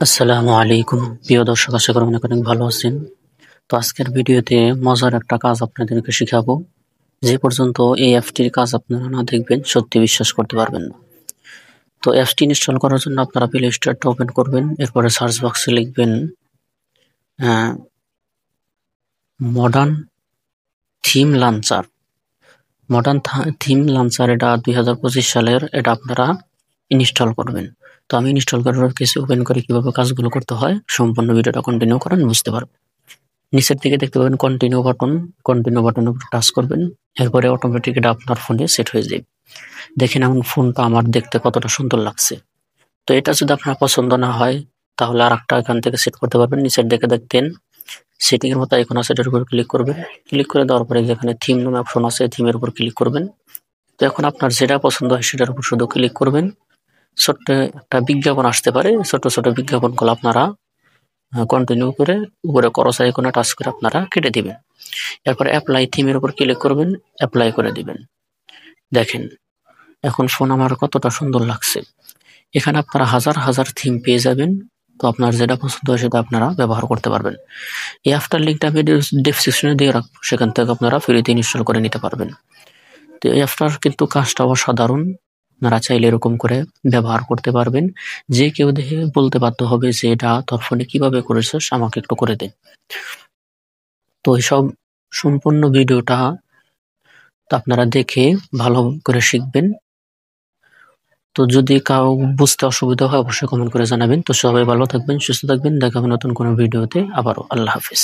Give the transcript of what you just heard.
আসসালামু আলাইকুম প্রিয় দর্শক, আশা করি অনেক অনেক ভালো আছেন। তো আজকের ভিডিওতে মজার একটা কাজ আপনাদেরকে শিখাবো। যে পর্যন্ত এই অ্যাপটির কাজ আপনারা না দেখবেন সত্যি বিশ্বাস করতে পারবেন না। তো অ্যাপটি ইনস্টল করার জন্য আপনারা প্লে স্টোরটা ওপেন করবেন, এরপরে সার্চ বক্সে লিখবেন modern theme launcher. Modern theme launcher এটা 2025 সালের, এটা আপনারা ইনস্টল করবেন। তো আমি ইনস্টল করার কিছু ওপেন করে কিভাবে কাজগুলো করতে হয় সম্পূর্ণ ভিডিওটা কন্টিনিউ করেন, বুঝতে পারবেন। নিচের দিকে দেখতে পাবেন কন্টিনিউ বাটন, কন্টিনিউ বাটনের উপর টাচ করবেন, এরপরে অটোমেটিক এটা আপনার ফোনে সেট হয়ে যাবে। দেখেন এখন ফোনটা আমার দেখতে কতটা সুন্দর লাগছে। তো এটা যদি আপনার পছন্দ না হয় তাহলে আরেকটা এখান থেকে সেট করতে পারবেন। নিচের দিকে দেখতেন সেটিং এর মতো আইকন আছে, এটার উপর ক্লিক করবেন। ক্লিক করে দেওয়ার পরে যেখানে থিম নামে অপশন আছে, থিমের উপর ক্লিক করবেন। তো এখন আপনার যেটা পছন্দ হয় সেটার উপর শুধু ক্লিক করবেন। ছোট্ট একটা বিজ্ঞাপন আসতে পারে, ছোট ছোট বিজ্ঞাপনগুলো আপনারা কন্টিনিউ করে উপরে ক্রস আইকনে টাচ করে আপনারা কেটে দিবেন। এরপর অ্যাপ্লাই থিমের উপর ক্লিক করবেন, অ্যাপ্লাই করে দিবেন। দেখেন এখন ফোন আমার কতটা সুন্দর লাগছে। এখানে আপনারা হাজার হাজার থিম পেয়ে যাবেন। তো আপনার যেটা পছন্দ হয় সেটা আপনারা ব্যবহার করতে পারবেন। এই অ্যাপটার লিঙ্কটা আমি ডেসক্রিপশনে দিয়ে রাখবো, সেখান থেকে আপনারা ফ্রিতে ইনস্টল করে নিতে পারবেন। তো এই অ্যাপটার কিন্তু কাজটা অসাধারণ। আপনারা চাইলে এরকম করে ব্যবহার করতে পারবেন। যে কেউ দেখে বলতে বাধ্য হবে যে এটা তোর ফোনে কিভাবে করেছিস, আমাকে একটু করে দে। তো এইসব সম্পূর্ণ ভিডিওটা তো আপনারা দেখে ভালো করে শিখবেন। তো যদি কারো বুঝতে অসুবিধা হয় অবশ্যই কমেন্ট করে জানাবেন। তো সবাই ভালো থাকবেন, সুস্থ থাকবেন। দেখা হবে নতুন কোনো ভিডিওতে আবারও। আল্লাহ হাফিজ।